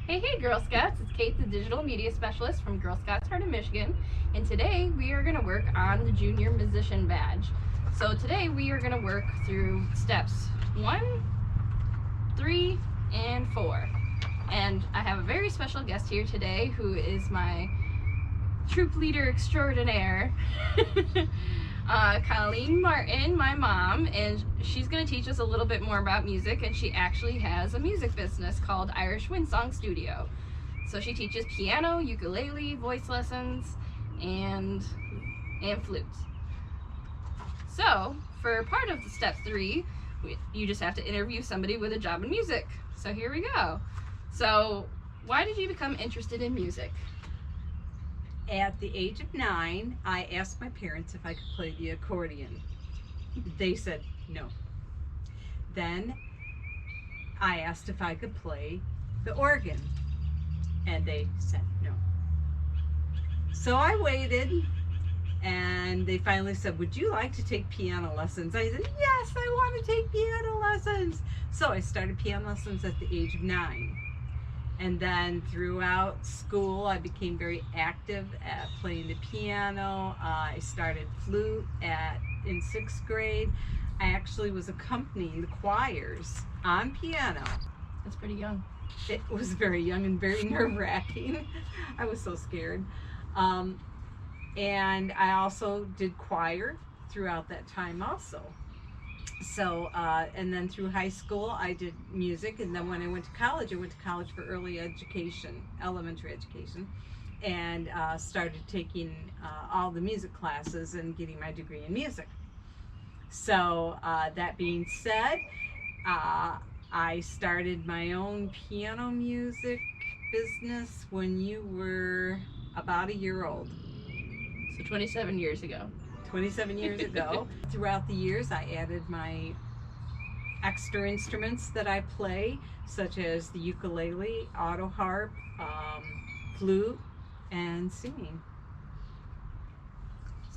Hey Girl Scouts, it's Kate, the digital media specialist from Girl Scouts Heart of Michigan, and today we are going to work on the junior musician badge. So today we are going to work through steps 1, 3, and 4. And I have a very special guest here today who is my troop leader extraordinaire, Colleen Martin, my mom, and she's going to teach us a little bit more about music, and she actually has a music business called WindSong Studio. So she teaches piano, ukulele, voice lessons, and flute. So for part of the step 3, you just have to interview somebody with a job in music. So here we go. So why did you become interested in music? At the age of 9, I asked my parents if I could play the accordion. They said no. Then I asked if I could play the organ, and they said no. So I waited, and they finally said, "Would you like to take piano lessons?" I said, "Yes, I want to take piano lessons." So I started piano lessons at the age of 9. And then throughout school, I became very active at playing the piano. I started flute in 6th grade. I actually was accompanying the choirs on piano. That's pretty young. It was very young and very nerve-wracking. I was so scared. And I also did choir throughout that time also. So, and then through high school, I did music. And then when I went to college for early education, elementary education, and started taking all the music classes and getting my degree in music. So, that being said, I started my own piano music business when you were about a year old. So 27 years ago. 27 years ago. Throughout the years, I added my extra instruments that I play, such as the ukulele, auto harp, flute, and singing.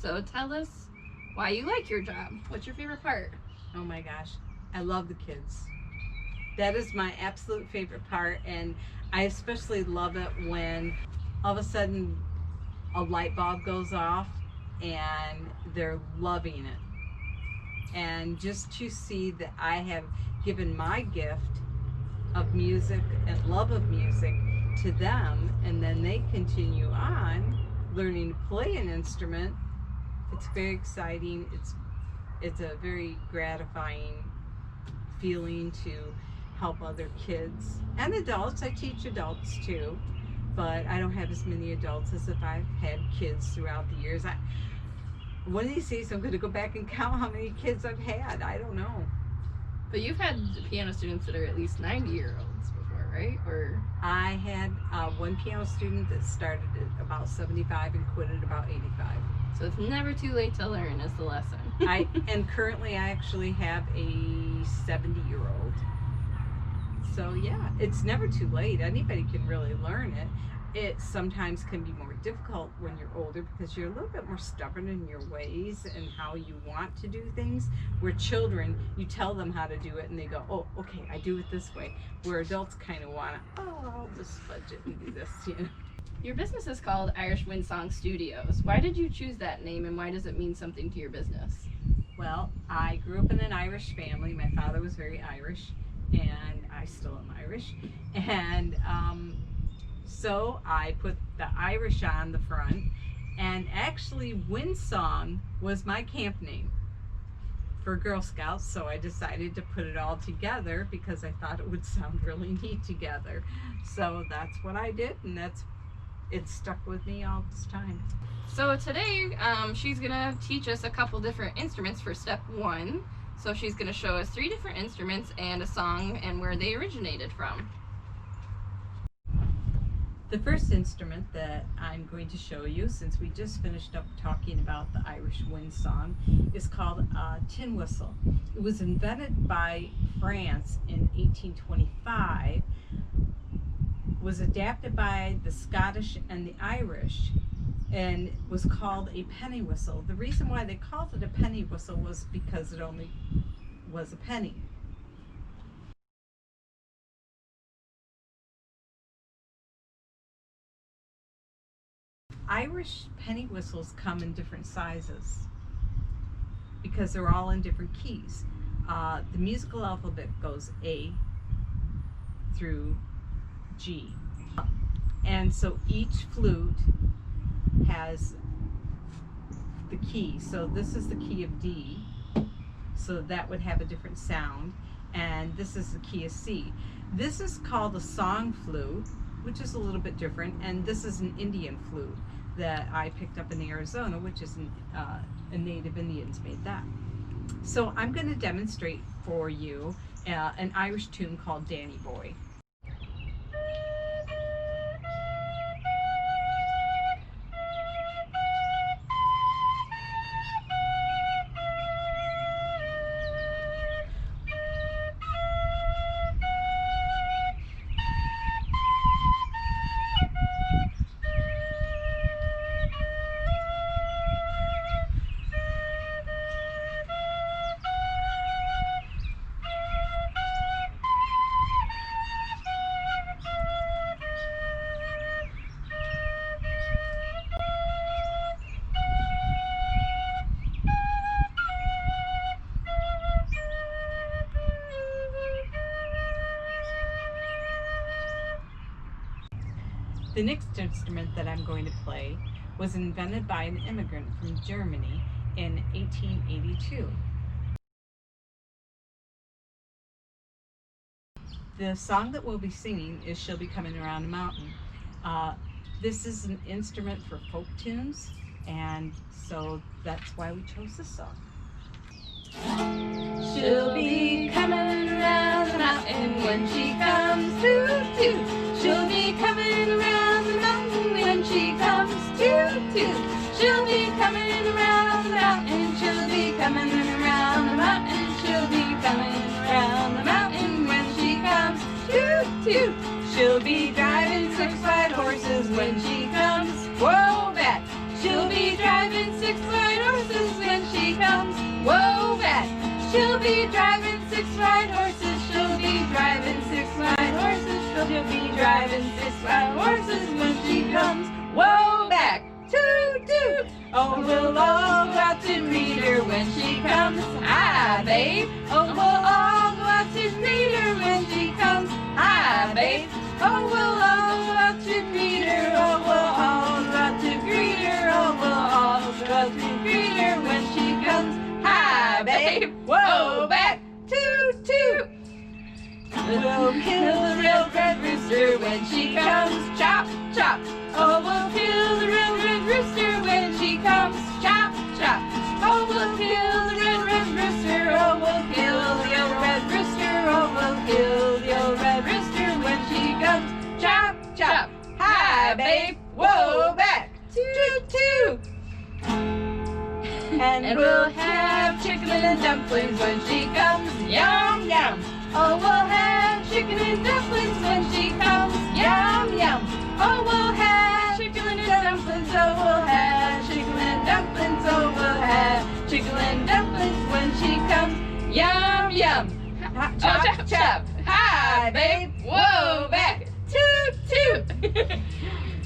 So tell us why you like your job. What's your favorite part? Oh my gosh, I love the kids. That is my absolute favorite part, and I especially love it when all of a sudden a light bulb goes off and they're loving it. And just to see that I have given my gift of music and love of music to them, and then they continue on learning to play an instrument, it's very exciting. It's a very gratifying feeling to help other kids and adults. I teach adults too, but I don't have as many adults as if I've had kids throughout the years. One of these days I'm going to go back and count how many kids I've had. I don't know. But you've had piano students that are at least 90-year-olds before, right? Or I had one piano student that started at about 75 and quit at about 85. So it's never too late to learn is the lesson. And currently I actually have a 70-year-old. So yeah, it's never too late. Anybody can really learn it. It sometimes can be more difficult when you're older because you're a little bit more stubborn in your ways and how you want to do things. Where children, you tell them how to do it and they go, "Oh, okay, I do it this way." Where adults kind of want to, "Oh, I'll just fudge it and do this," you know. Your business is called WindSong Studios. Why did you choose that name, and why does it mean something to your business? Well, I grew up in an Irish family. My father was very Irish, and I still am Irish. And so I put the Irish on the front, and actually WindSong was my camp name for Girl Scouts, so I decided to put it all together because I thought it would sound really neat together. So that's what I did, and it's stuck with me all this time. So today she's gonna teach us a couple different instruments for step 1. So she's gonna show us 3 different instruments and a song and where they originated from. The first instrument that I'm going to show you, since we just finished up talking about the Irish wind song, is called a tin whistle. It was invented by France in 1825, was adapted by the Scottish and the Irish, and was called a penny whistle. The reason why they called it a penny whistle was because it only was a penny. Irish penny whistles come in different sizes because they're all in different keys. The musical alphabet goes A through G. And so each flute has the key. So this is the key of D, so that would have a different sound. And this is the key of C. This is called a song flute, which is a little bit different. And this is an Indian flute that I picked up in Arizona, which is a Native Indians made that. So I'm going to demonstrate for you an Irish tune called Danny Boy. The next instrument that I'm going to play was invented by an immigrant from Germany in 1882. The song that we'll be singing is She'll Be Coming Around the Mountain. This is an instrument for folk tunes, and so that's why we chose this song. She'll be coming around the mountain when she comes toot toot. She'll be coming around the mountain when she comes toot toot. She'll be coming around the mountain. She'll be coming around the mountain. She'll be coming around the mountain when she comes toot toot. She'll be driving 6 white horses when she comes. Whoa back. She'll be driving 6 white horses when she comes. Whoa back. She'll be driving 6 white horses. She'll be driving 6 white horses. She'll be driving 6 white horses when she comes. Whoa back. Toot toot. Oh, we'll all go out to meet her when she comes. Hi, babe. Oh, we'll all go out to meet her when she comes. Hi, babe. Oh, we'll all go out to meet her. Oh, we'll all go out to greet her. Oh, we'll all go out to greet her when she comes. Hi, babe. Whoa, back. Toot toot. We'll kill the real red rooster when she comes. Chop chop. Oh, we'll kill the real red rooster when she comes. Chop chop. Oh, we'll kill the red rooster. Oh, we'll kill the old red rooster. Oh, we'll kill the old red rooster when she comes. Chop chop. Hi, babe. Whoa, back. Toot toot. And we'll have chicken and dumplings when she comes. Yum yum. Oh, we'll have chicken and dumplings when she comes. Yum yum. Oh, we'll have chicken and dumplings. Oh, we'll have chicken and dumplings. Oh, we'll have chicken and dumplings when she comes. Yum yum. Chop chop chop. Hi, babe. Whoa, back. Toot toot.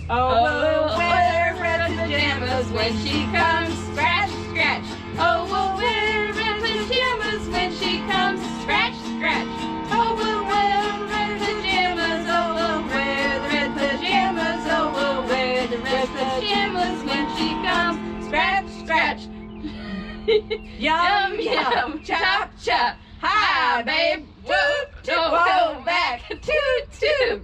Oh, we'll wear red pajamas when she comes. Scratch scratch. Oh, we'll wear red pajamas when she comes. Scratch scratch. Oh, we'll wear red pajamas. Oh, we'll wear the red pajamas. Oh, we'll wear the red pajamas when she comes. Scratch scratch. Yum yum. Chop chop. Hi, babe. Toot toot. Whoa, back. Toot toot.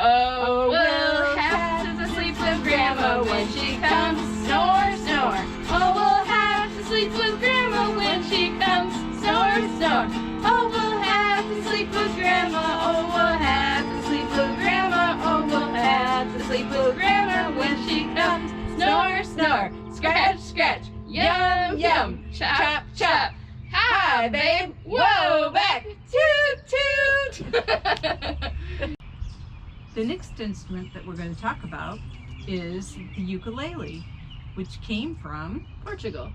Oh, we'll have to sleep with Grandma when she comes. Snore, snore. Oh, we'll have to sleep with Grandma when she comes. Snore, snore. Oh, we'll have to sleep with Grandma. Oh, we'll have to sleep with Grandma. Oh, we'll have to sleep with Grandma when she comes. Snore, snore. Scratch, scratch. Yum, yum. Chop, chop. Hi, babe. Whoa, back. Toot, toot. The next instrument that we're going to talk about is the ukulele, which came from Portugal.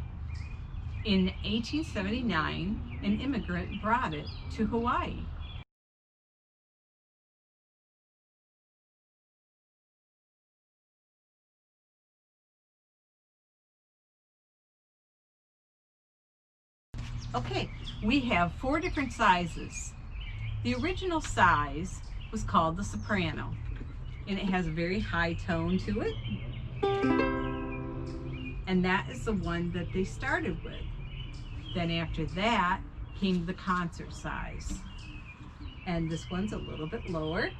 In 1879, an immigrant brought it to Hawaii. Okay, we have 4 different sizes. The original size was called the soprano, and it has a very high tone to it. And that is the one that they started with. Then after that came the concert size. And this one's a little bit lower.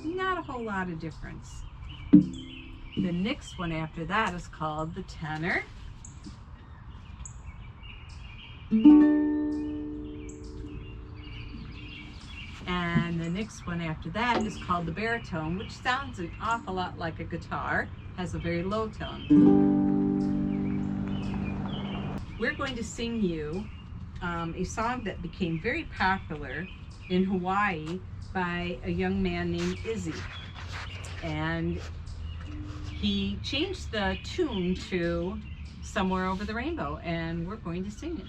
Not a whole lot of difference. The next one after that is called the tenor. And the next one after that is called the baritone, which sounds an awful lot like a guitar, has a very low tone. We're going to sing you a song that became very popular in Hawaii by a young man named Izzy. And he changed the tune to Somewhere Over the Rainbow, and we're going to sing it.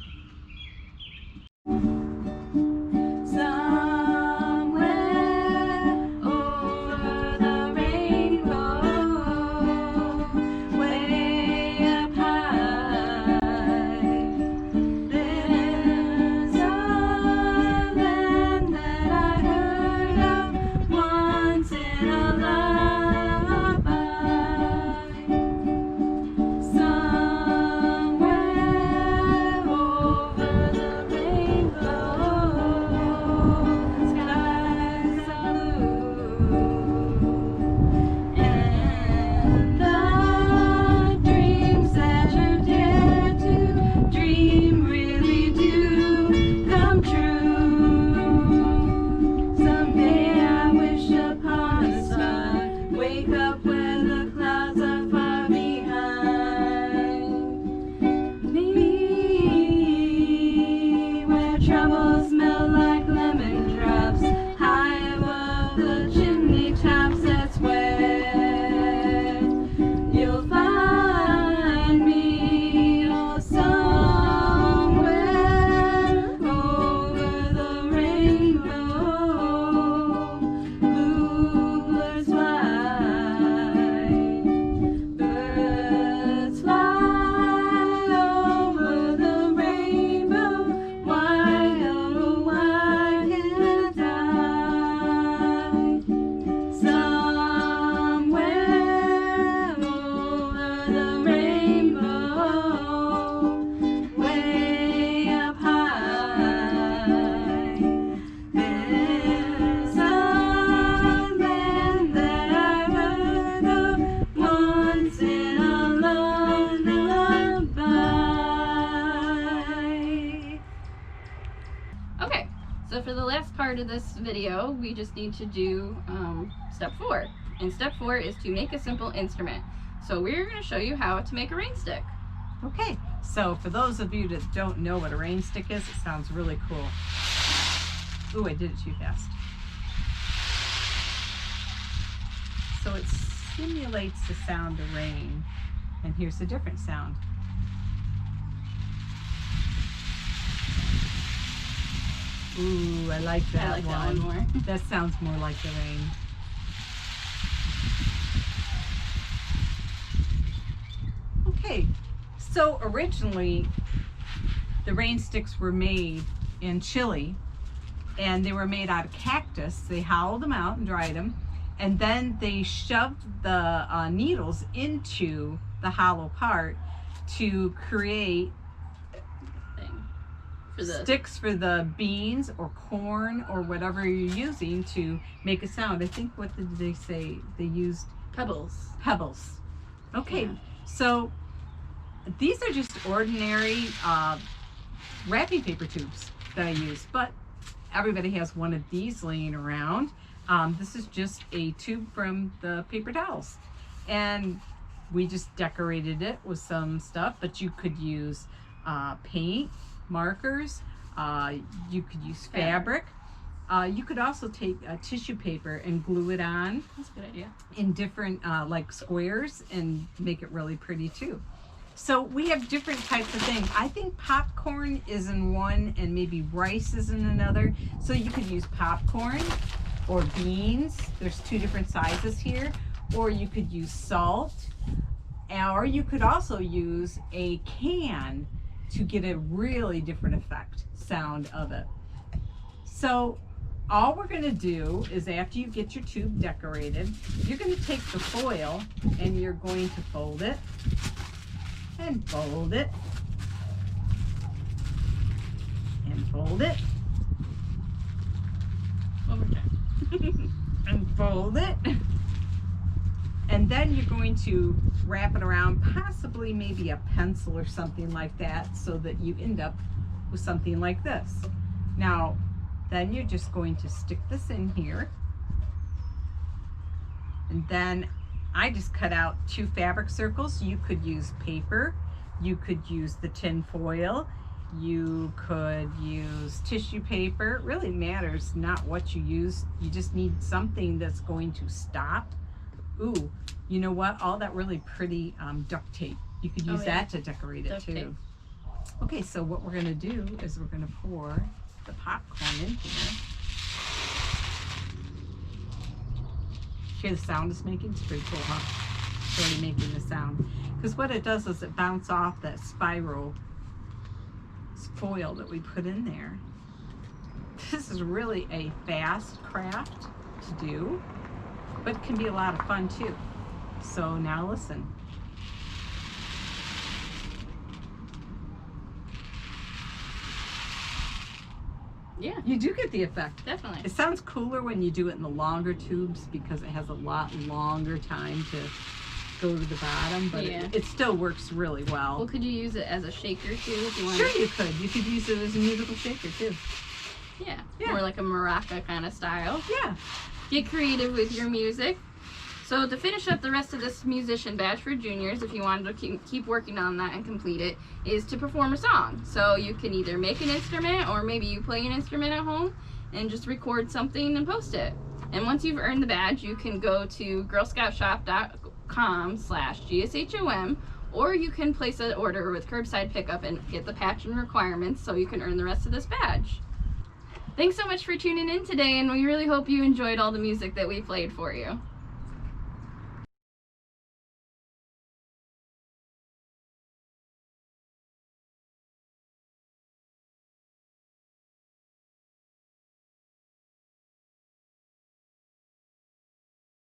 So for the last part of this video, we just need to do step 4. And step 4 is to make a simple instrument. So we're going to show you how to make a rainstick. Okay, so for those of you that don't know what a rainstick is, it sounds really cool. Ooh, I did it too fast. So it simulates the sound of rain. And here's a different sound. Ooh, I like that I like one. that one more. That sounds more like the rain. Okay, so originally the rain sticks were made in Chile, and they were made out of cactus. They hollowed them out and dried them, and then they shoved the needles into the hollow part to create sticks for the beans or corn or whatever you're using to make a sound. I think, what did they say? They used pebbles. Pebbles. Okay, Yeah. So these are just ordinary wrapping paper tubes that I use, but everybody has one of these laying around. This is just a tube from the paper towels, and we just decorated it with some stuff, but you could use paint, markers, you could use fabric. You could also take tissue paper and glue it on. That's a good idea. In different like squares and make it really pretty too. So we have different types of things. I think popcorn is in one and maybe rice is in another. So you could use popcorn or beans. There's 2 different sizes here. Or you could use salt. Or you could also use a can to get a really different effect sound of it. So all we're going to do is, after you get your tube decorated, you're going to take the foil and you're going to fold it and fold it and fold it. One more time. And fold it. And then you're going to wrap it around, possibly maybe a pencil or something like that, so that you end up with something like this. Now, then you're just going to stick this in here. And then I just cut out 2 fabric circles. You could use paper, you could use the tin foil, you could use tissue paper. It really matters not what you use. You just need something that's going to stop. Ooh, you know what? All that really pretty duct tape. You could use that to decorate it Duct too. tape. Okay, so what we're gonna do is we're gonna pour the popcorn in here. Hear the sound it's making? It's pretty cool, huh? It's already making the sound. Because what it does is it bounces off that spiral foil that we put in there. This is really a fast craft to do, but it can be a lot of fun too. So now listen. Yeah, You do get the effect. definitely. It sounds cooler when you do it in the longer tubes because it has a lot longer time to go to the bottom, but Yeah. it still works really well. Well, could you use it as a shaker too if you want? Sure you could. You could use it as a musical shaker too. Yeah. Yeah. More like a maraca kind of style. Yeah. Get creative with your music. So to finish up the rest of this musician badge for juniors, if you wanted to keep working on that and complete it, is to perform a song. So you can either make an instrument, or maybe you play an instrument at home and just record something and post it. And once you've earned the badge, you can go to girlscoutshop.com/gshom, or you can place an order with curbside pickup and get the patch and requirements so you can earn the rest of this badge. Thanks so much for tuning in today, and we really hope you enjoyed all the music that we played for you.